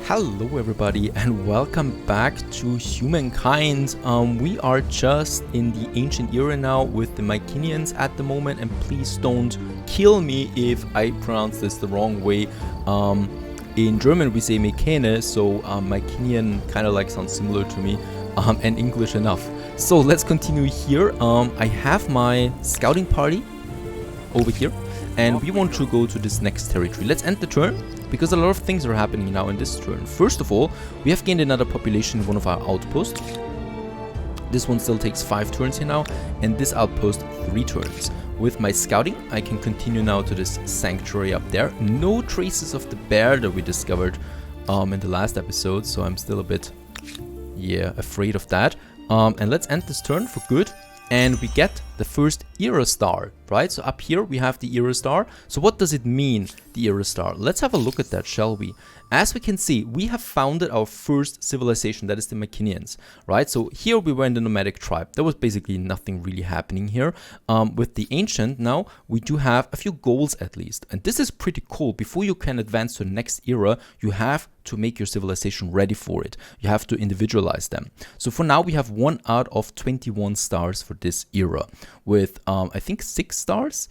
Hello everybody and welcome back to Humankind. We are just in the ancient era now with the Mycenaeans at the moment, and please don't kill me if I pronounce this the wrong way. In German we say Mycenae, so Mycenaean kind of like sounds similar to me, and English enough. So let's continue here. I have my scouting party over here and we want to go to this next territory. Let's end the turn, because a lot of things are happening now in this turn. First of all, we have gained another population in one of our outposts. This one still takes 5 turns here now, and this outpost 3 turns. With my scouting, I can continue now to this sanctuary up there. No traces of the bear that we discovered in the last episode, so I'm still a bit, afraid of that. And let's end this turn for good. And we get the first era star, right? So up here we have the era star. So what does it mean, the era star? Let's have a look at that, shall we? As we can see, we have founded our first civilization, that is the Mycenaeans, right? So here we were in the nomadic tribe. There was basically nothing really happening here. With the ancient now, we do have a few goals at least. And this is pretty cool. Before you can advance to the next era, you have to make your civilization ready for it. You have to individualize them. So for now, we have 1 out of 21 stars for this era. With, I think 7 stars,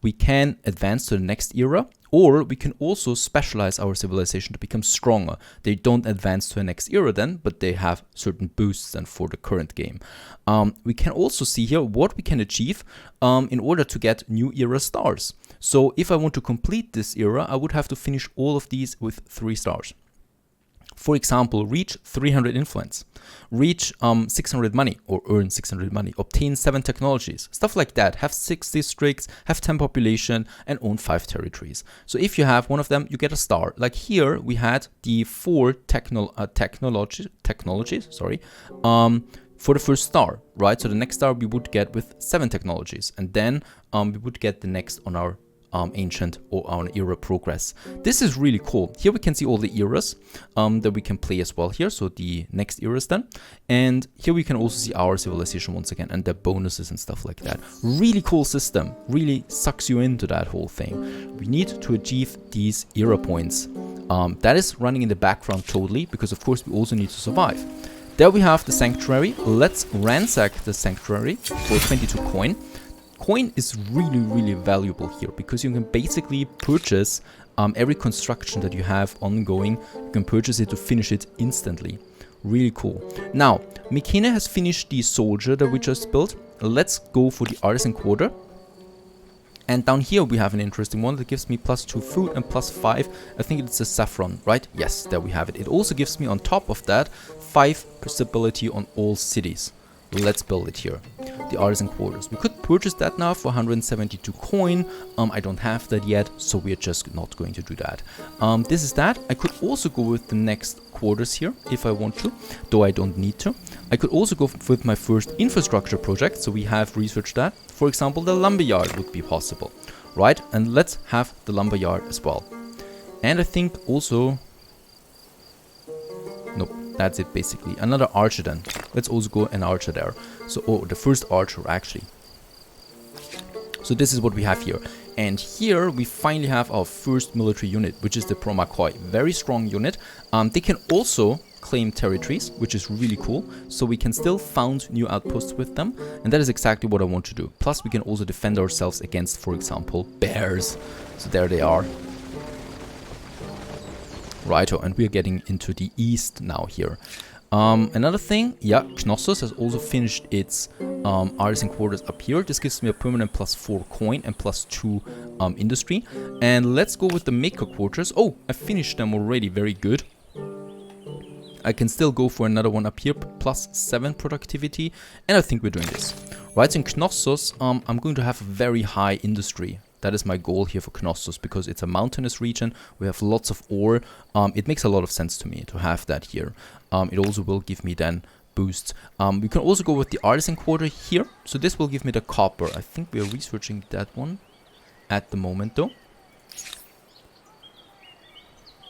we can advance to the next era. Or we can also specialize our civilization to become stronger. They don't advance to the next era then, but they have certain boosts then for the current game. We can also see here what we can achieve in order to get new era stars. So if I want to complete this era, I would have to finish all of these with 3 stars. For example, reach 300 influence, reach 600 money or earn 600 money, obtain 7 technologies, stuff like that, have 6 districts, have 10 population and own 5 territories. So if you have one of them, you get a star. Like here we had the 4 technologies, for the first star, right? So the next star we would get with 7 technologies, and then we would get the next on our ancient or our era progress. This is really cool. Here we can see all the eras that we can play as well here, so the next eras then. And here we can also see our civilization once again and their bonuses and stuff like that. Really cool system, really sucks you into that whole thing. We need to achieve these era points. That is running in the background totally, because of course we also need to survive. There we have the sanctuary. Let's ransack the sanctuary for 22 coin. Coin is really valuable here, because you can basically purchase every construction that you have ongoing. You can purchase it to finish it instantly. Really cool. Now, Mycenae has finished the soldier that we just built. Let's go for the artisan quarter. And down here we have an interesting one that gives me +2 food and +5. I think it's a saffron, right? Yes, there we have it. It also gives me on top of that 5 stability on all cities. Let's build it here. The artisan quarters. We could purchase that now for 172 coin. I don't have that yet, so we're just not going to do that. This is that. I could also go with the next quarters here if I want to, though I don't need to. I could also go with my first infrastructure project, so we have researched that. For example, the lumberyard would be possible, right? And let's have the lumberyard as well. And I think also... Nope. That's it basically. Another archer then. Let's also go an archer there. So, the first archer actually. So this is what we have here. And here we finally have our first military unit, which is the Promakoi. Very strong unit. They can also claim territories, which is really cool. So we can still found new outposts with them. And that is exactly what I want to do. Plus we can also defend ourselves against, for example, bears. So there they are. Righto, and we're getting into the east now here. Another thing, Knossos has also finished its artisan quarters up here. This gives me a permanent +4 coin and +2 industry. And let's go with the maker quarters. Oh, I finished them already, very good. I can still go for another one up here, +7 productivity, and I think we're doing this. Right, so in Knossos, I'm going to have a very high industry. That is my goal here for Knossos, because it's a mountainous region. We have lots of ore. It makes a lot of sense to me to have that here. It also will give me then boosts. We can also go with the artisan quarter here. So this will give me the copper. I think we are researching that one at the moment though.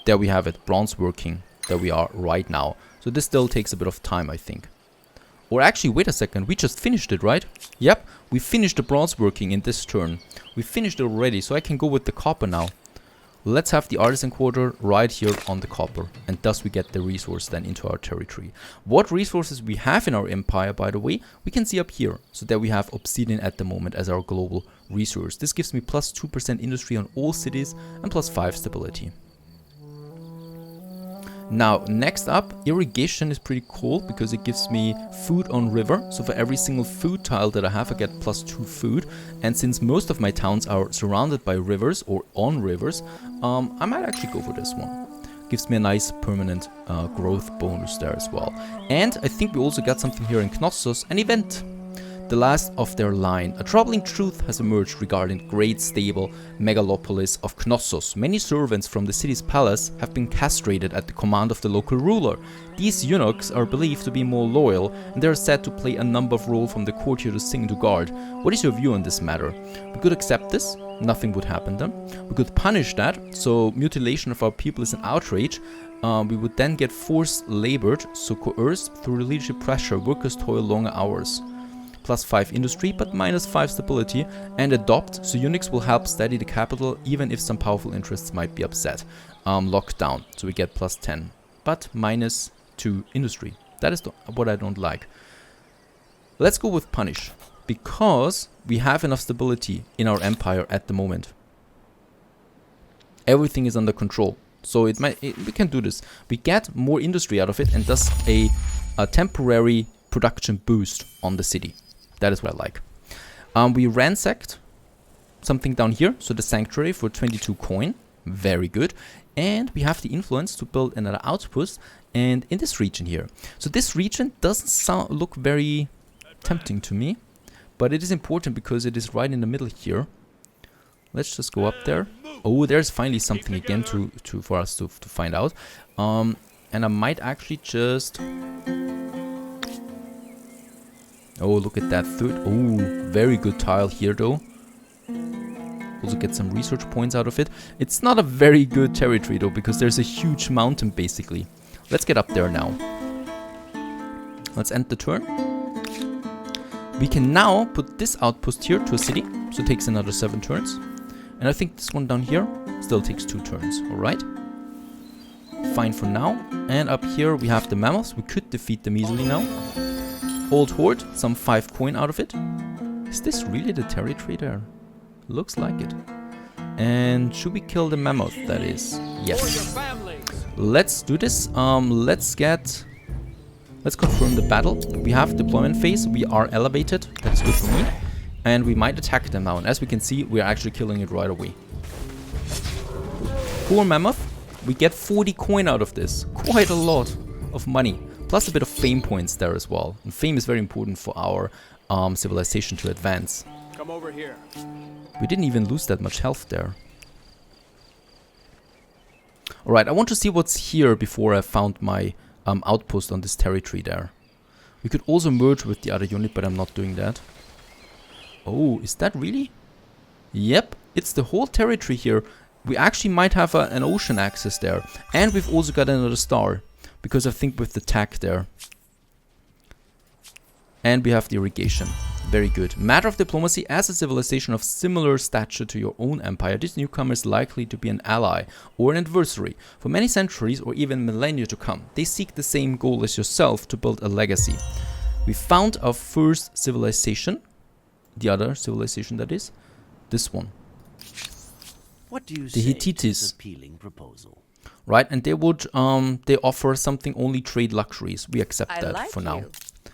There we have it, bronze working. There we are right now. So this still takes a bit of time, I think. Or actually, wait a second, we just finished it, right? Yep, we finished the bronze working in this turn. We finished it already, so I can go with the copper now. Let's have the artisan quarter right here on the copper, and thus we get the resource then into our territory. What resources we have in our empire, by the way, we can see up here. So there we have obsidian at the moment as our global resource. This gives me plus 2% industry on all cities and plus 5 stability. Now, next up, irrigation is pretty cool because it gives me food on river. So for every single food tile that I have, I get plus 2 food. And since most of my towns are surrounded by rivers or on rivers, I might actually go for this one. Gives me a nice permanent growth bonus there as well. And I think we also got something here in Knossos, an event. The last of their line. A troubling truth has emerged regarding great stable megalopolis of Knossos. Many servants from the city's palace have been castrated at the command of the local ruler. These eunuchs are believed to be more loyal, and they are said to play a number of roles from the courtier to sing to guard. What is your view on this matter? We could accept this, nothing would happen then. We could punish that, so mutilation of our people is an outrage. We would then get forced labored, so coerced through leadership pressure, workers toil longer hours. Plus 5 industry, but minus 5 stability, and adopt, so eunuchs will help steady the capital, even if some powerful interests might be upset. Lockdown, so we get plus 10, but minus 2 industry. That is what I don't like. Let's go with punish, because we have enough stability in our empire at the moment. Everything is under control, so we can do this. We get more industry out of it, and thus a temporary production boost on the city. That is what I like. We ransacked something down here, so the sanctuary for 22 coin, very good. And we have the influence to build another outpost, and in this region here. So this region doesn't look very tempting to me, but it is important because it is right in the middle here. Let's just go up there. Oh, there's finally something again for us to find out. And I might actually just... Oh, look at that third. Oh, very good tile here though. Also get some research points out of it. It's not a very good territory though, because there's a huge mountain basically. Let's get up there now. Let's end the turn. We can now put this outpost here to a city, so it takes another 7 turns. And I think this one down here still takes 2 turns, alright? Fine for now. And up here we have the mammoths. We could defeat them easily now. Old Horde, some 5 coin out of it. Is this really the territory there? Looks like it. And should we kill the mammoth, that is? Yes. Let's do this. Let's confirm the battle. We have deployment phase. We are elevated. That's good for me. And we might attack them now. And as we can see, we are actually killing it right away. Poor mammoth. We get 40 coin out of this. Quite a lot of money. Plus a bit of fame points there as well. And fame is very important for our civilization to advance. Come over here. We didn't even lose that much health there. Alright, I want to see what's here before I found my outpost on this territory there. We could also merge with the other unit, but I'm not doing that. Oh, is that really? Yep, it's the whole territory here. We actually might have an ocean access there. And we've also got another star. Because I think with the tack there. And we have the irrigation. Very good. Matter of diplomacy. As a civilization of similar stature to your own empire, this newcomer is likely to be an ally or an adversary for many centuries or even millennia to come. They seek the same goal as yourself to build a legacy. We found our first civilization. The other civilization, that is. This one. What do you the say Hittites. to this appealing proposal? Right, and they would they offer something only trade luxuries. We accept that like for now.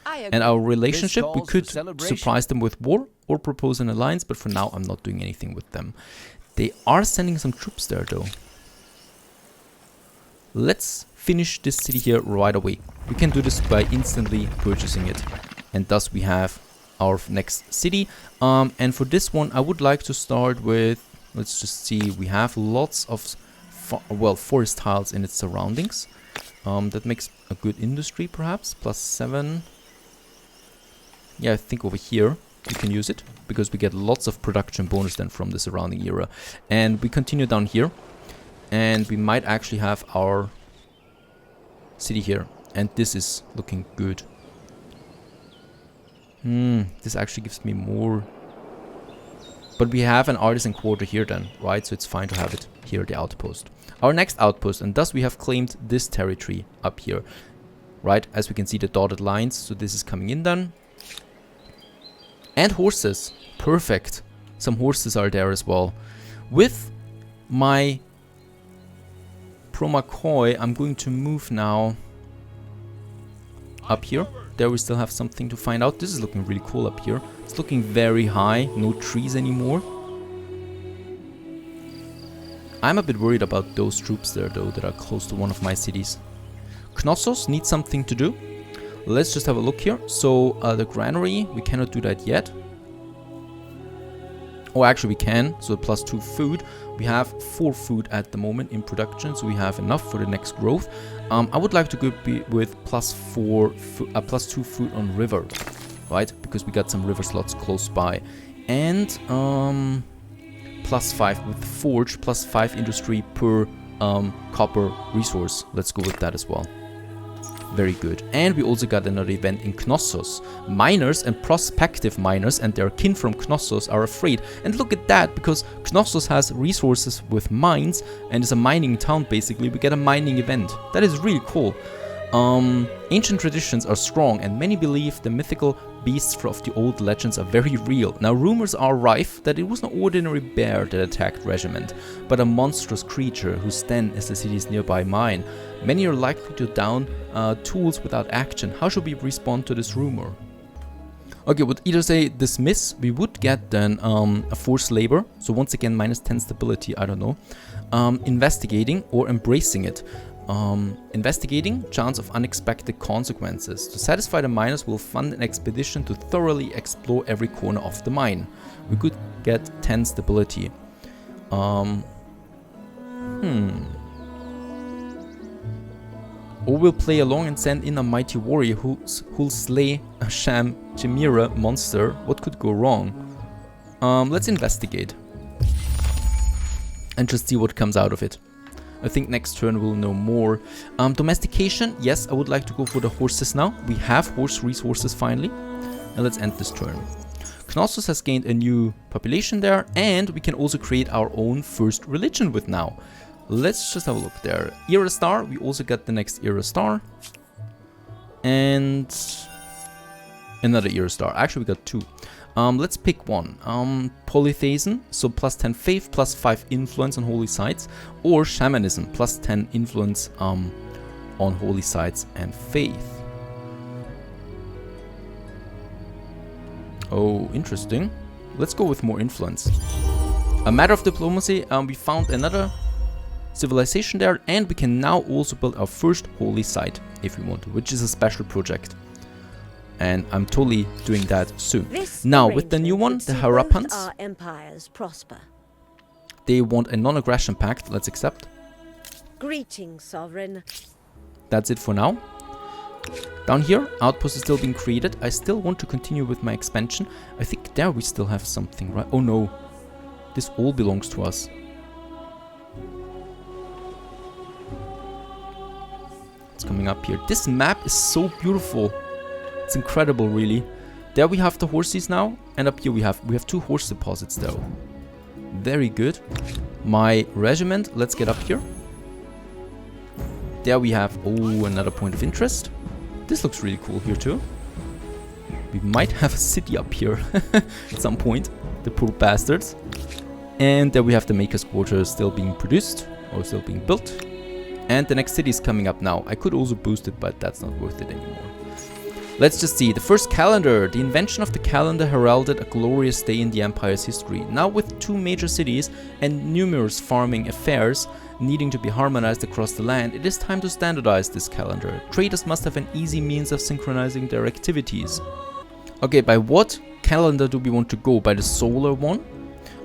I And our relationship, we calls could for celebration. surprise them with war or propose an alliance, but for now I'm not doing anything with them. They are sending some troops there though. Let's finish this city here right away. We can do this by instantly purchasing it. And thus we have our next city. And for this one I would like to start with, let's just see, we have lots of forest tiles in its surroundings. That makes a good industry perhaps. Plus 7. Yeah, I think over here we can use it. Because we get lots of production bonus then from the surrounding area. And we continue down here. And we might actually have our city here. And this is looking good. This actually gives me more But we have an artisan quarter here then, right? So it's fine to have it here, the outpost. Our next outpost, and thus we have claimed this territory up here, right? As we can see the dotted lines, so this is coming in then. And horses, perfect. Some horses are there as well. With my Promakoi, I'm going to move now up here. There we still have something to find out. This is looking really cool up here. It's looking very high, no trees anymore. I'm a bit worried about those troops there though, that are close to one of my cities. Knossos needs something to do. Let's just have a look here. So the granary, we cannot do that yet. Oh, actually we can. So +2 food. We have 4 food at the moment in production, so we have enough for the next growth. I would like to go with +2 food on river, right? Because we got some river slots close by. And +5 with forge, +5 industry per copper resource. Let's go with that as well. Very good. And we also got another event in Knossos. Miners and prospective miners and their kin from Knossos are afraid. And look at that, because Knossos has resources with mines and is a mining town basically. We get a mining event. That is really cool. Ancient traditions are strong and many believe the mythical beasts of the old legends are very real. Now rumors are rife that it was no ordinary bear that attacked Regiment, but a monstrous creature whose den is the city's nearby mine. Many are likely to down tools without action. How should we respond to this rumor? Okay, would either say dismiss, we would get then a forced labor, so once again -10 stability, I don't know. Investigating or embracing it. Investigating, chance of unexpected consequences. To satisfy the miners, we'll fund an expedition to thoroughly explore every corner of the mine. We could get 10 stability. Or we'll play along and send in a mighty warrior who'll slay a sham chimera monster. What could go wrong? Let's investigate. And just see what comes out of it. I think next turn we'll know more. Domestication, yes, I would like to go for the horses now. We have horse resources finally. And let's end this turn. Knossos has gained a new population there, and we can also create our own first religion with now. Let's just have a look there. Era Star, we also got the next Era Star. And another Era Star. Actually, we got 2. Let's pick one. Polytheism, so +10 faith, +5 influence on holy sites, or shamanism, +10 influence on holy sites and faith. Oh, interesting. Let's go with more influence. A matter of diplomacy, we found another civilization there, and we can now also build our first holy site if we want to, which is a special project. And I'm totally doing that soon. Now, with the new one, the Harappans, they want a non-aggression pact. Let's accept. Greetings, Sovereign. That's it for now. Down here, outpost is still being created. I still want to continue with my expansion. I think there we still have something, right? Oh no, this all belongs to us. It's coming up here. This map is so beautiful. It's incredible, really. There we have the horses now, and up here we have 2 horse deposits though. Very good. My regiment, let's get up here. There we have, oh, another point of interest. This looks really cool here too. We might have a city up here at some point. The poor bastards. And there we have the Maker's Quarter still being produced, or still being built. And the next city is coming up now. I could also boost it, but that's not worth it anymore. Let's just see. The first calendar. The invention of the calendar heralded a glorious day in the Empire's history. Now with 2 major cities and numerous farming affairs needing to be harmonized across the land, it is time to standardize this calendar. Traders must have an easy means of synchronizing their activities. Okay, by what calendar do we want to go? By the solar one?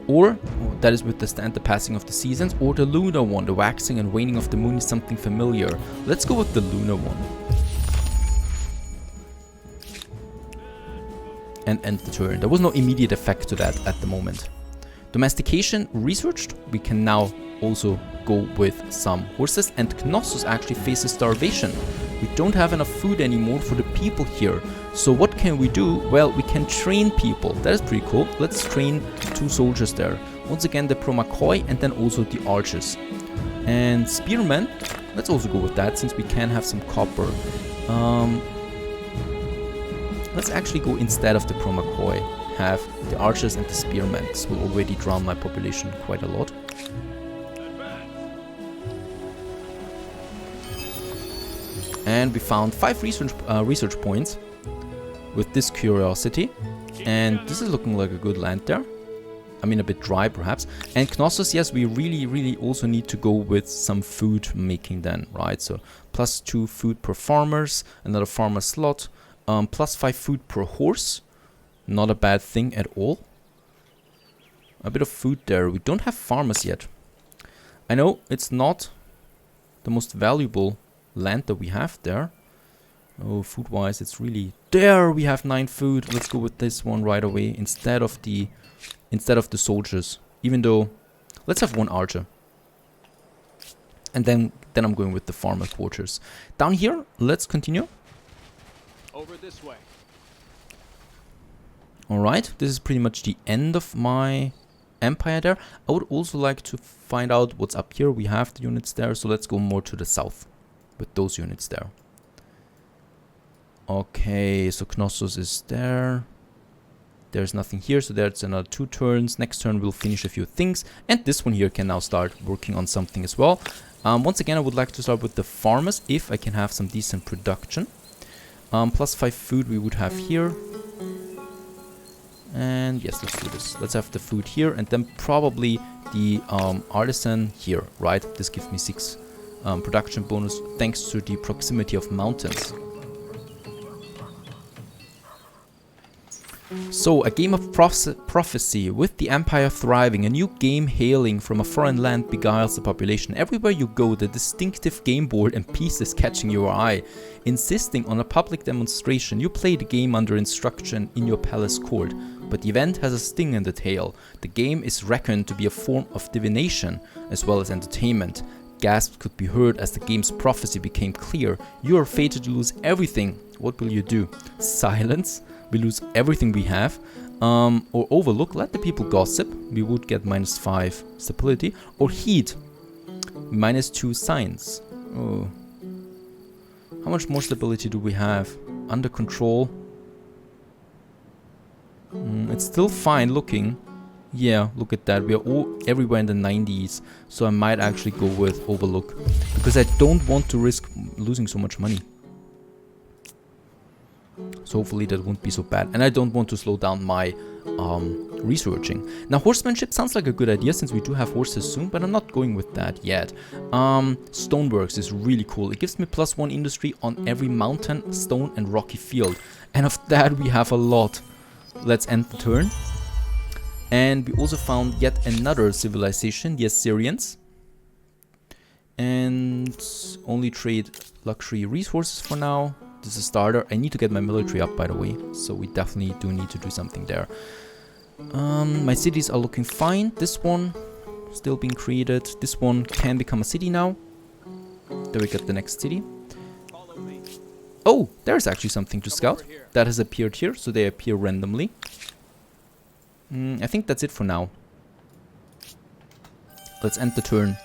Or, that is with the passing of the seasons, or the lunar one, the waxing and waning of the moon is something familiar. Let's go with the lunar one. And end the turn. There was no immediate effect to that at the moment. Domestication researched. We can now also go with some horses, and Knossos actually faces starvation. We don't have enough food anymore for the people here. So what can we do? Well, we can train people. That is pretty cool. Let's train 2 soldiers there. Once again, the pro-McCoy and then also the archers. And spearmen, let's also go with that since we can have some copper. Let's actually go instead of the pro-McCoy. Have the archers and the spearmen. This will already drown my population quite a lot. And we found 5 research points with this curiosity. And this is looking like a good land there. I mean, a bit dry perhaps. And Knossos, yes, we really also need to go with some food making then, right? So +2 food per farmers, another farmer slot, +5 food per horse. Not a bad thing at all. A bit of food there. We don't have farmers yet. I know it's not the most valuable land that we have there. Oh, food wise it's really there. We have 9 food. Let's go with this one right away instead of the soldiers, even though let's have 1 archer, and then I'm going with the farmer quarters down here. Let's continue over this way. All right, this is pretty much the end of my empire there. I would also like to find out what's up here. We have the units there, so let's go more to the south with those units there. Okay, so Knossos is there. There's nothing here, so there's another 2 turns. Next turn we'll finish a few things, and this one here can now start working on something as well. Once again, I would like to start with the farmers if I can have some decent production. +5 food we would have here. And yes, let's do this. Let's have the food here, and then probably the artisan here, right? This gives me 6 production bonus thanks to the proximity of mountains. So, a game of prophecy, with the empire thriving, a new game hailing from a foreign land beguiles the population. Everywhere you go, the distinctive game board and pieces catching your eye. Insisting on a public demonstration, you play the game under instruction in your palace court. But the event has a sting in the tail. The game is reckoned to be a form of divination, as well as entertainment. Gasps could be heard as the game's prophecy became clear. You are fated to lose everything. What will you do? Silence? We lose everything we have. Or overlook, let the people gossip. We would get -5 stability. Or heed, -2 science. Oh. How much more stability do we have? Under control. It's still fine looking. Yeah, look at that. We are all everywhere in the 90s. So I might actually go with overlook, because I don't want to risk losing so much money. So hopefully that won't be so bad. And I don't want to slow down my researching. Now, horsemanship sounds like a good idea since we do have horses soon, but I'm not going with that yet. Stoneworks is really cool. It gives me +1 industry on every mountain, stone and rocky field. And of that we have a lot. Let's end the turn. And we also found yet another civilization, the Assyrians. And only trade luxury resources for now. This is a starter. I need to get my military up, by the way. So we definitely do need to do something there. My cities are looking fine. This one still being created. This one can become a city now. There we get the next city. Oh, there's actually something to scout. That has appeared here, so they appear randomly. I think that's it for now. Let's end the turn.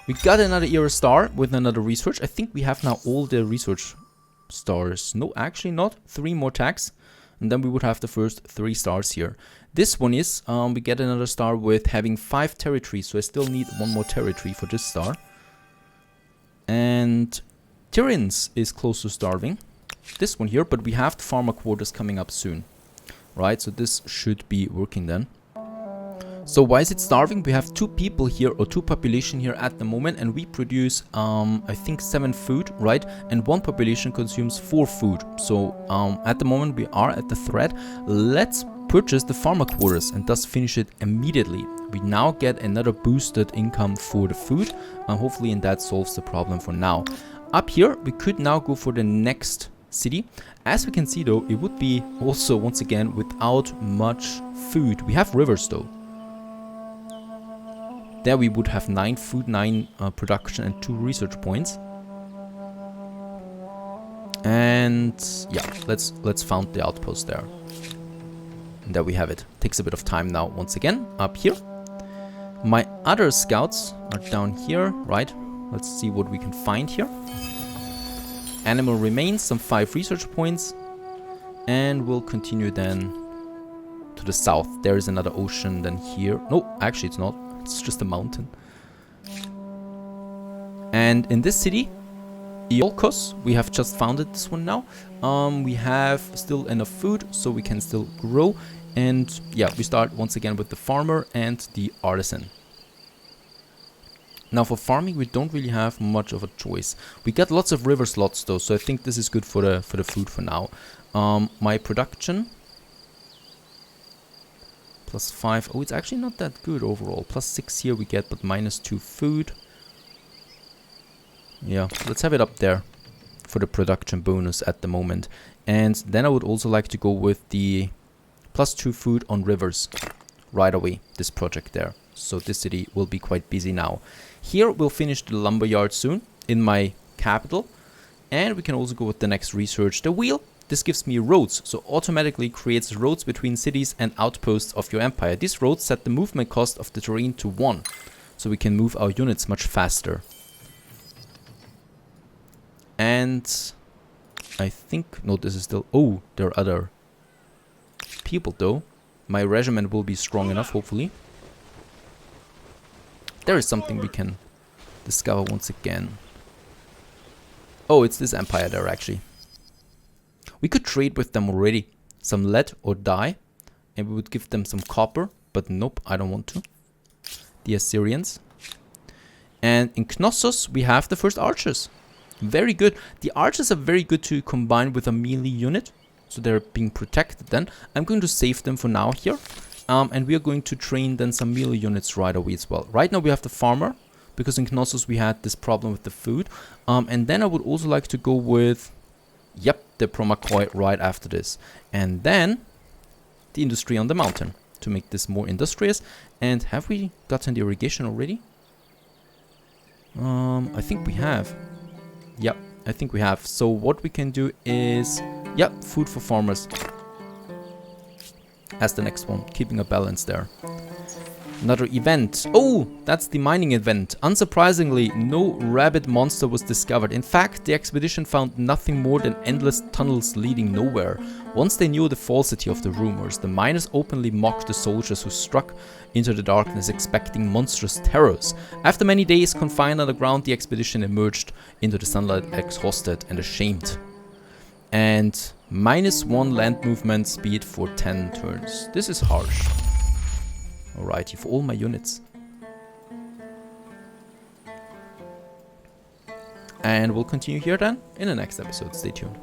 We got another era star with another research. I think we have now all the research stars. No, actually not. 3 more tags. And then we would have the first 3 stars here. This one is, we get another star with having 5 territories. So I still need 1 more territory for this star. And Tyrins is close to starving. This one here, but we have the farmer quarters coming up soon. Right, so this should be working then. So why is it starving? We have 2 people here, or 2 population here at the moment, and we produce, I think 7 food, right? And 1 population consumes 4 food. So at the moment we are at the thread. Let's purchase the farmer quarters and thus finish it immediately. We now get another boosted income for the food. Hopefully, and that solves the problem for now. Up here, we could now go for the next city. As we can see though, it would be also once again without much food. We have rivers though. There we would have 9 food, 9 production and 2 research points. And yeah, let's found the outpost there. And there we have it. Takes a bit of time now. Once again, up here. My other scouts are down here, right? Let's see what we can find here. Animal remains, some 5 research points. And we'll continue then to the south. There is another ocean then here. No, actually it's not. It's just a mountain. And in this city, Iolkos, we have just founded this one now. We have still enough food, so we can still grow. And yeah, we start once again with the farmer and the artisan. Now for farming, we don't really have much of a choice. We get lots of river slots though, so I think this is good for the food for now. My production +5. Oh, it's actually not that good overall. +6 here we get, but -2 food. Yeah, let's have it up there for the production bonus at the moment. And then I would also like to go with the +2 food on rivers right away, this project there. So this city will be quite busy now. Here we'll finish the lumber yard soon in my capital. And we can also go with the next research, the wheel. This gives me roads, so automatically creates roads between cities and outposts of your empire. These roads set the movement cost of the terrain to 1, so we can move our units much faster. And I think, no, this is still, oh, there are other people though. My regiment will be strong enough, hopefully. There is something we can discover once again. Oh, it's this empire there actually. We could trade with them already. Some lead or dye. And we would give them some copper. But nope, I don't want to. The Assyrians. And in Knossos, we have the first archers. Very good. The archers are very good to combine with a melee unit. So they're being protected then. I'm going to save them for now here. And we are going to train then some melee units right away as well. Right now we have the farmer. Because in Knossos we had this problem with the food. And then I would also like to go with... Yep, the Promakoi right after this. And then the industry on the mountain to make this more industrious. And have we gotten the irrigation already? I think we have. Yep, I think we have. So what we can do is, yep, food for farmers. As the next one, keeping a balance there. Another event. Oh, that's the mining event. Unsurprisingly, no rabbit monster was discovered. In fact, the expedition found nothing more than endless tunnels leading nowhere. Once they knew the falsity of the rumors, the miners openly mocked the soldiers who struck into the darkness expecting monstrous terrors. After many days confined underground, the expedition emerged into the sunlight exhausted and ashamed. And -1 land movement speed for 10 turns. This is harsh. Alrighty, for all my units. And we'll continue here then in the next episode. Stay tuned.